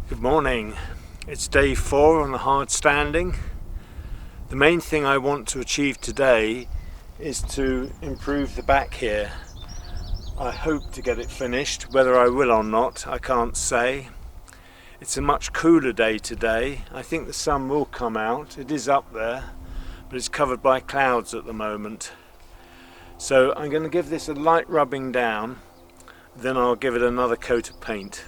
Good morning. It's day 4 on the hard standing. The main thing I want to achieve today is to improve the back here. I hope to get it finished. Whether I will or not, I can't say. It's a much cooler day today. I think the sun will come out. It is up there, but it's covered by clouds at the moment. So I'm going to give this a light rubbing down, then I'll give it another coat of paint.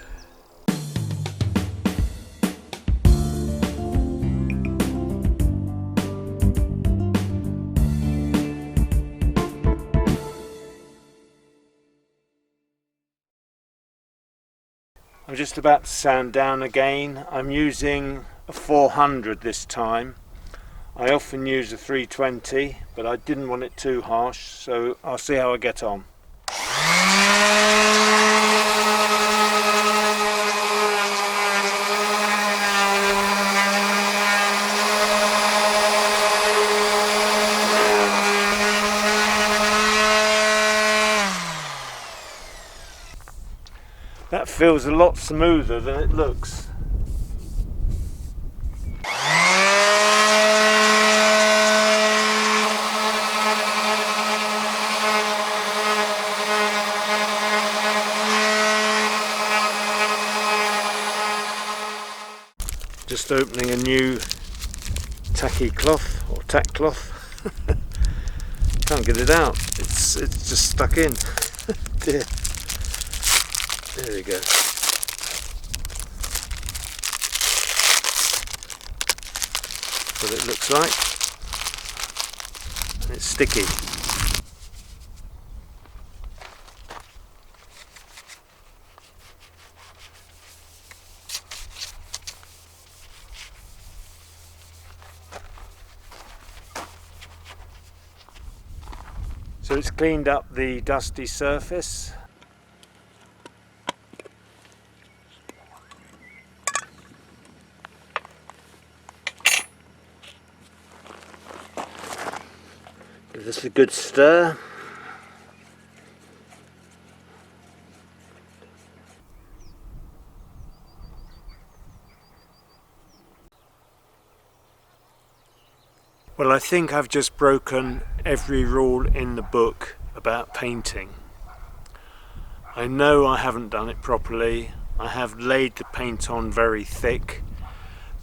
I'm just about to sand down again. I'm using a 400 this time. I often use a 320, but I didn't want it too harsh, so I'll see how I get on. That feels a lot smoother than it looks. Just opening a new tacky cloth or tack cloth. Can't get it out. It's just stuck in. Dear. There we go. That's what it looks like. And it's sticky. So it's cleaned up the dusty surface. Give this a good stir. Well, I think I've just broken every rule in the book about painting. I know I haven't done it properly. I have laid the paint on very thick.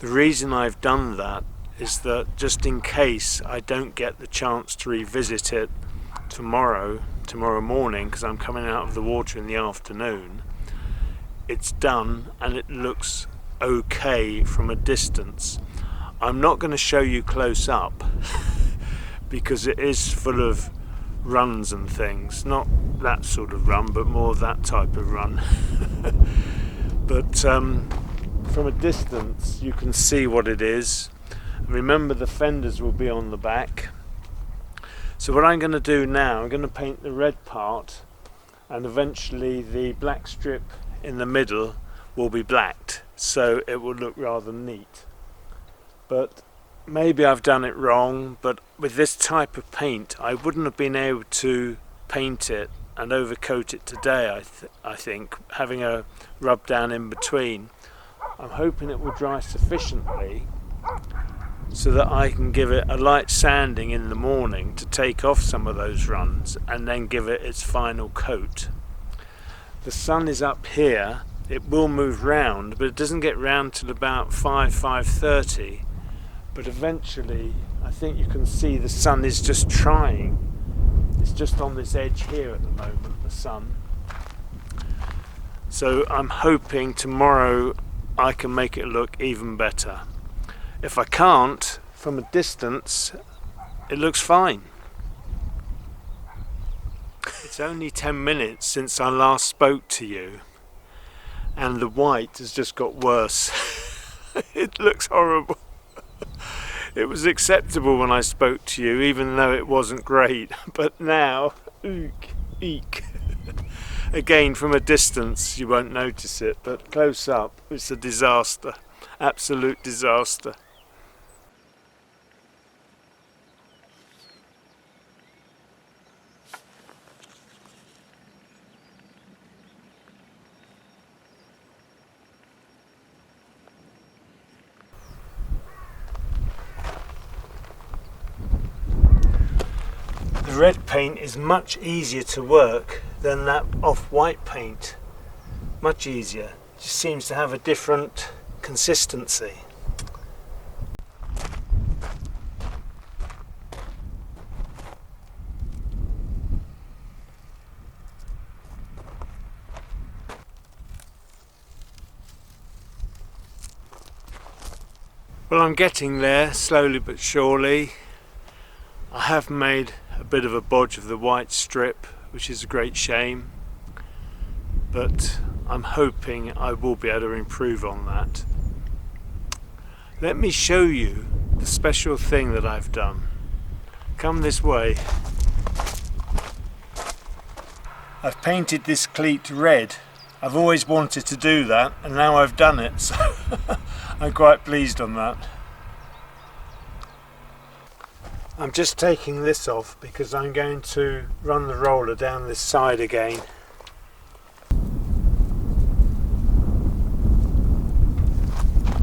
The reason I've done that is that just in case I don't get the chance to revisit it tomorrow morning, because I'm coming out of the water in the afternoon, it's done and it looks okay from a distance. I'm not going to show you close up because it is full of runs and things, not that sort of run but more that type of run. But from a distance you can see what it is. Remember, the fenders will be on the back. So what I'm going to do now, I'm going to paint the red part, and eventually the black strip in the middle will be blacked, so it will look rather neat. But maybe I've done it wrong, but with this type of paint I wouldn't have been able to paint it and overcoat it today, I think, having a rub down in between. I'm hoping it will dry sufficiently so that I can give it a light sanding in the morning to take off some of those runs and then give it its final coat. The sun is up here. It will move round, but it doesn't get round till about 5:30. But eventually I think you can see the sun is just trying. It's just on this edge here at the moment, the sun. So I'm hoping tomorrow I can make it look even better. If I can't, from a distance, it looks fine. It's only 10 minutes since I last spoke to you, and the white has just got worse. It looks horrible. It was acceptable when I spoke to you, even though it wasn't great, but now, eek. Again, from a distance you won't notice it, but close up it's a disaster, absolute disaster. red paint is much easier to work than that off-white paint. Much easier. It just seems to have a different consistency. Well, I'm getting there slowly but surely. I have made a bit of a bodge of the white strip, which is a great shame, but I'm hoping I will be able to improve on that. Let me show you the special thing that I've done. Come this way. I've painted this cleat red. I've always wanted to do that, and now I've done it, so I'm quite pleased on that. I'm just taking this off because I'm going to run the roller down this side again.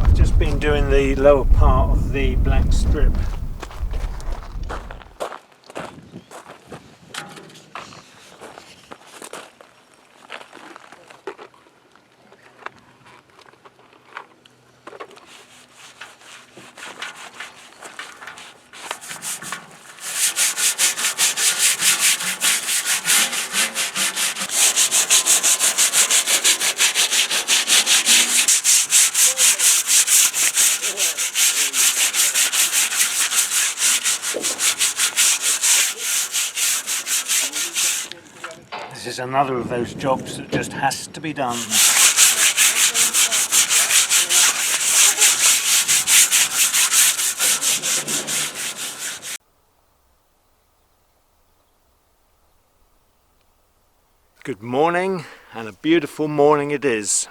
I've just been doing the lower part of the black strip. This is another of those jobs that just has to be done. Good morning, and a beautiful morning it is.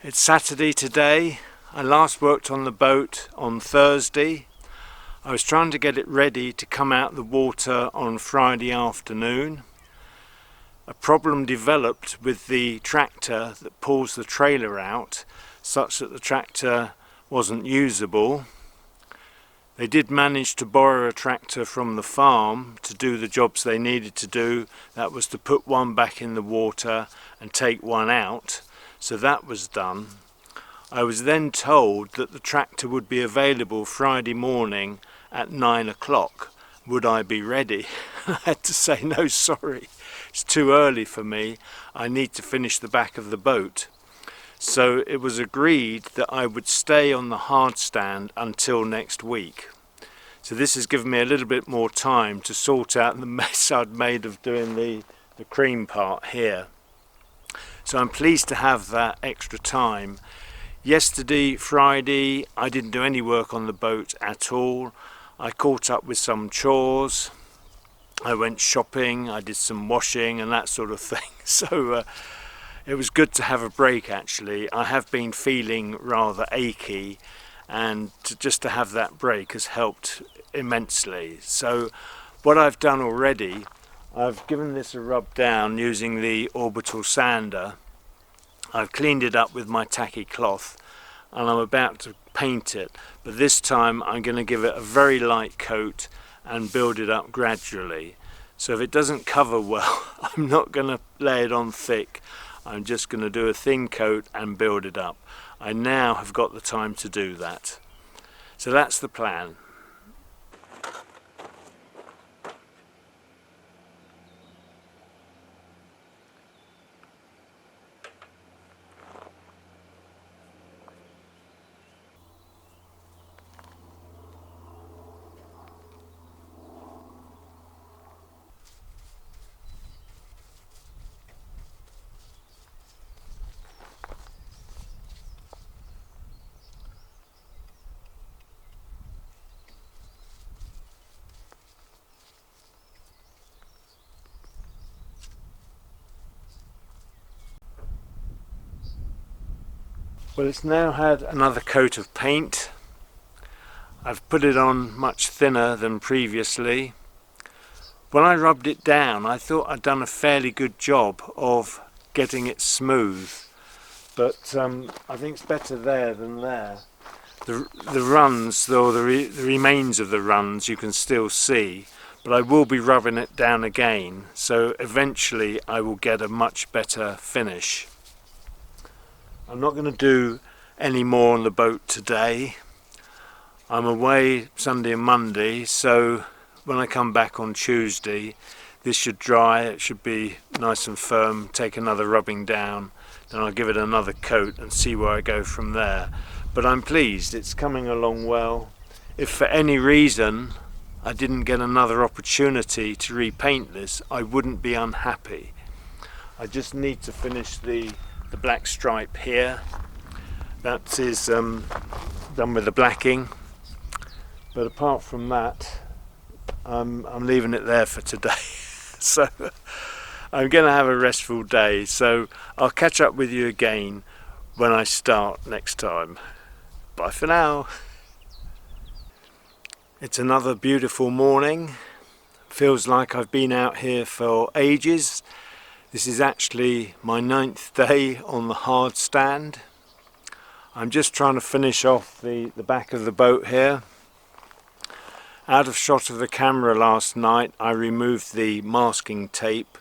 It's Saturday today. I last worked on the boat on Thursday. I was trying to get it ready to come out the water on Friday afternoon. A problem developed with the tractor that pulls the trailer out, such that the tractor wasn't usable. They did manage to borrow a tractor from the farm to do the jobs they needed to do. That was to put one back in the water and take one out, so that was done. I was then told that the tractor would be available Friday morning at 9 o'clock. Would I be ready? I had to say no, sorry. It's too early for me. I need to finish the back of the boat. So it was agreed that I would stay on the hard stand until next week. So this has given me a little bit more time to sort out the mess I'd made of doing the cream part here. So I'm pleased to have that extra time. Yesterday, Friday, I didn't do any work on the boat at all. I caught up with some chores. I went shopping, I did some washing and that sort of thing. So it was good to have a break actually. I have been feeling rather achy, and just to have that break has helped immensely. So what I've done already, I've given this a rub down using the orbital sander. I've cleaned it up with my tacky cloth and I'm about to paint it, but this time I'm going to give it a very light coat and build it up gradually. So if it doesn't cover well, I'm not going to lay it on thick. I'm just going to do a thin coat and build it up. I now have got the time to do that. So that's the plan. Well, it's now had another coat of paint. I've put it on much thinner than previously. When I rubbed it down, I thought I'd done a fairly good job of getting it smooth, but I think it's better there than there. The runs, though the remains of the runs you can still see, but I will be rubbing it down again, so eventually I will get a much better finish. I'm not going to do any more on the boat today. I'm away Sunday and Monday, so when I come back on Tuesday, this should dry, it should be nice and firm, take another rubbing down, then I'll give it another coat and see where I go from there. But I'm pleased, it's coming along well. If for any reason I didn't get another opportunity to repaint this, I wouldn't be unhappy. I just need to finish the black stripe here. That is done with the blacking. But apart from that, I'm leaving it there for today. So I'm going to have a restful day. So I'll catch up with you again when I start next time. Bye for now. It's another beautiful morning. Feels like I've been out here for ages. This is actually my 9th day on the hard stand. I'm just trying to finish off the back of the boat here. Out of shot of the camera last night, I removed the masking tape,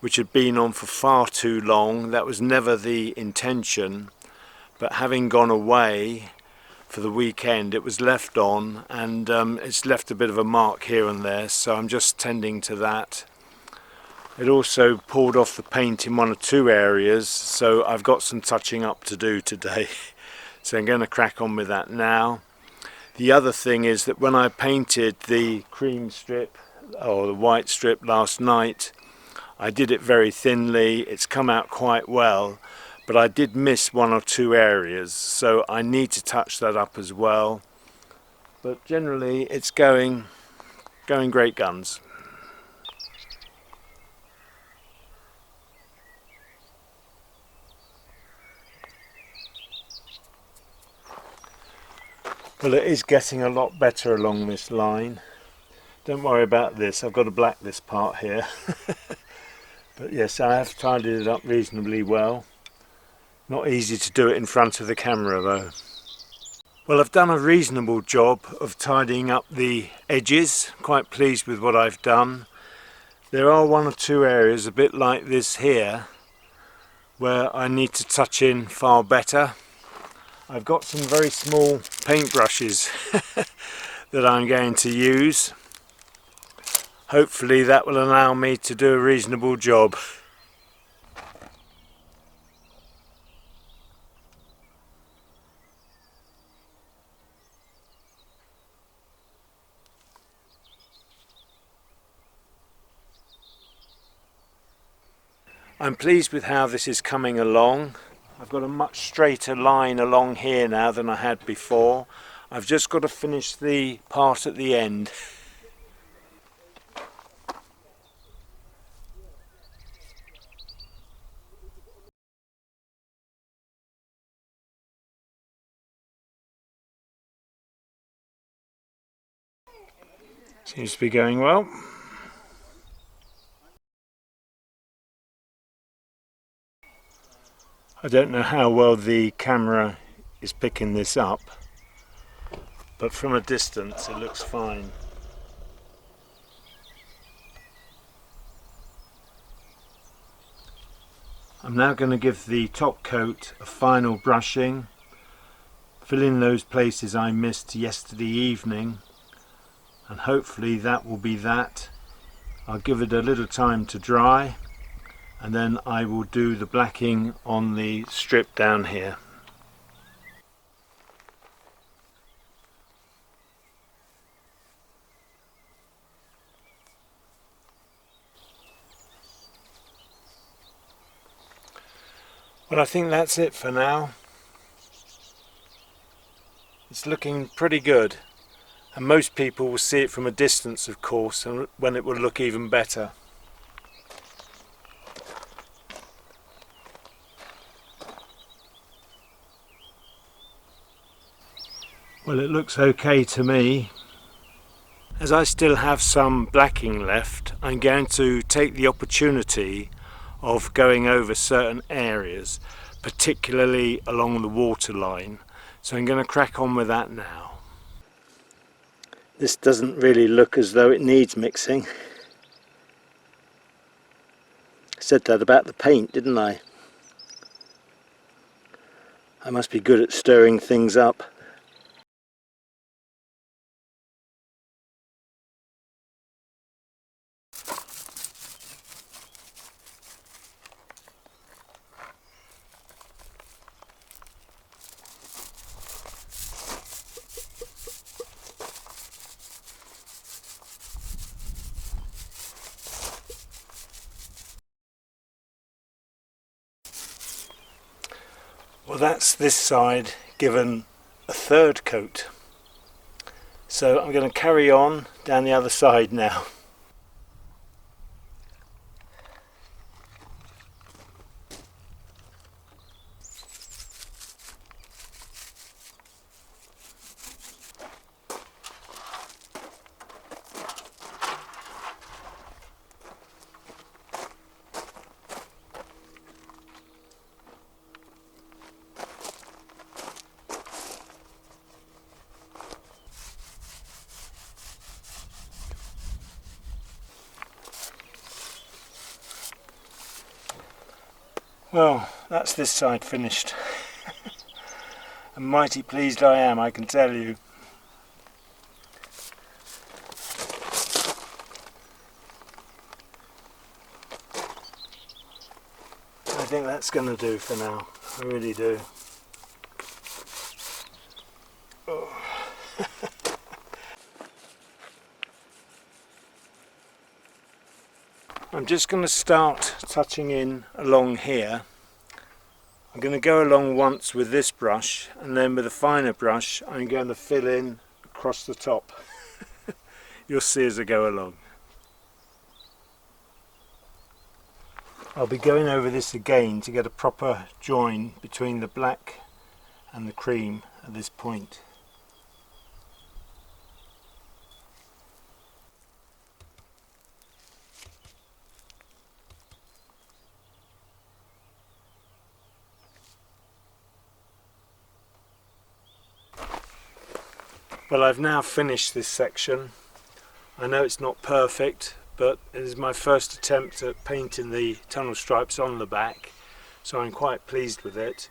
which had been on for far too long. That was never the intention, but having gone away for the weekend, it was left on, and it's left a bit of a mark here and there, so I'm just tending to that. It also pulled off the paint in 1 or 2 areas, so I've got some touching up to do today. So I'm going to crack on with that now. The other thing is that when I painted the cream strip or the white strip last night, I did it very thinly. It's come out quite well, but I did miss 1 or 2 areas, so I need to touch that up as well. But generally it's going great guns. Well, it is getting a lot better along this line. Don't worry about this, I've got to black this part here. But yes, I have tidied it up reasonably well. Not easy to do it in front of the camera though. Well, I've done a reasonable job of tidying up the edges. Quite pleased with what I've done. There are 1 or 2 areas, a bit like this here, where I need to touch in far better. I've got some very small paintbrushes that I'm going to use. Hopefully that will allow me to do a reasonable job. I'm pleased with how this is coming along. I've got a much straighter line along here now than I had before. I've just got to finish the part at the end. Seems to be going well. I don't know how well the camera is picking this up, but from a distance it looks fine. I'm now going to give the top coat a final brushing, fill in those places I missed yesterday evening, and hopefully that will be that. I'll give it a little time to dry, and then I will do the blacking on the strip down here. Well, I think that's it for now. It's looking pretty good, and most people will see it from a distance, of course, and when it will look even better. Well, it looks okay to me. As I still have some blacking left, I'm going to take the opportunity of going over certain areas, particularly along the waterline. So I'm going to crack on with that now. This doesn't really look as though it needs mixing. I said that about the paint, didn't I? I must be good at stirring things up. Well, that's this side given a third coat. So I'm going to carry on down the other side now. Well, that's this side finished. And mighty pleased I am, I can tell you. I think that's going to do for now, I really do. Oh. I'm just going to start touching in along here. I'm going to go along once with this brush, and then with a finer brush I'm going to fill in across the top. You'll see as I go along. I'll be going over this again to get a proper join between the black and the cream at this point. Well, I've now finished this section. I know it's not perfect, but it is my first attempt at painting the tunnel stripes on the back, so I'm quite pleased with it.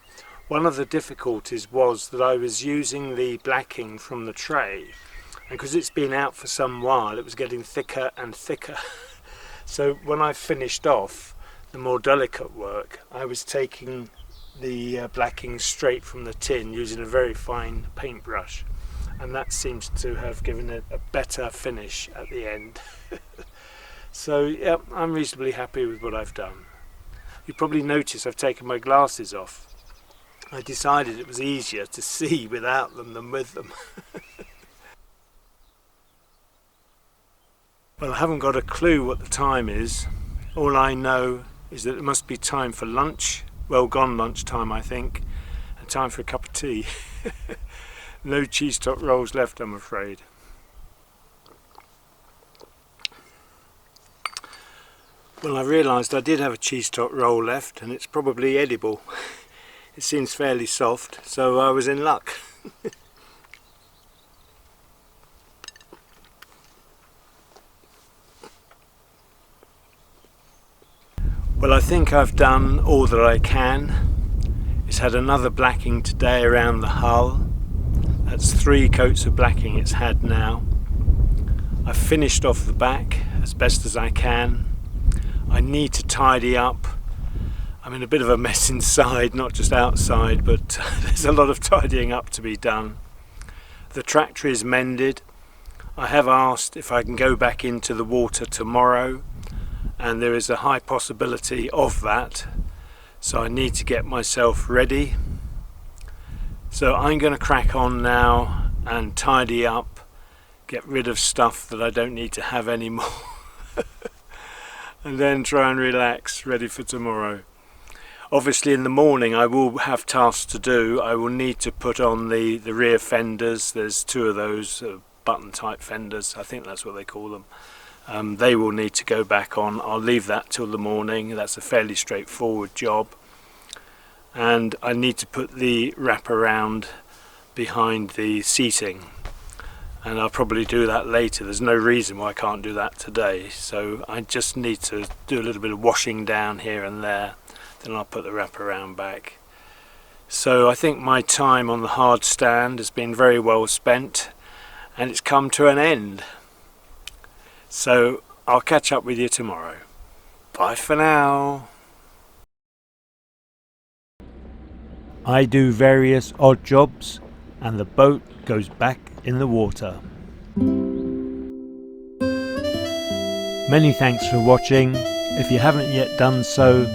One of the difficulties was that I was using the blacking from the tray, and because it's been out for some while it was getting thicker and thicker. So when I finished off the more delicate work, I was taking the blacking straight from the tin using a very fine paintbrush. And that seems to have given it a better finish at the end. So yeah, I'm reasonably happy with what I've done. You probably notice I've taken my glasses off. I decided it was easier to see without them than with them. Well, I haven't got a clue what the time is. All I know is that it must be time for lunch. Well gone lunchtime, I think. And time for a cup of tea. No cheese top rolls left, I'm afraid. Well, I realised I did have a cheese top roll left, and it's probably edible. It seems fairly soft, so I was in luck. Well, I think I've done all that I can. It's had another blacking today around the hull. That's 3 coats of blacking it's had now. I've finished off the back as best as I can. I need to tidy up. I'm in a bit of a mess inside, not just outside, but there's a lot of tidying up to be done. The tractor is mended. I have asked if I can go back into the water tomorrow, and there is a high possibility of that. So I need to get myself ready. So I'm going to crack on now and tidy up, get rid of stuff that I don't need to have anymore, and then try and relax, ready for tomorrow. Obviously in the morning I will have tasks to do. I will need to put on the rear fenders. There's 2 of those button type fenders, I think that's what they call them. They will need to go back on. I'll leave that till the morning. That's a fairly straightforward job. And I need to put the wraparound behind the seating, and I'll probably do that later. There's no reason why I can't do that today, so I just need to do a little bit of washing down here and there, then I'll put the wraparound back. So I think my time on the hard stand has been very well spent, and it's come to an end. So I'll catch up with you tomorrow. Bye for now. I do various odd jobs and the boat goes back in the water. Many thanks for watching. If you haven't yet done so,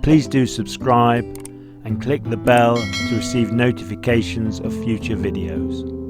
please do subscribe and click the bell to receive notifications of future videos.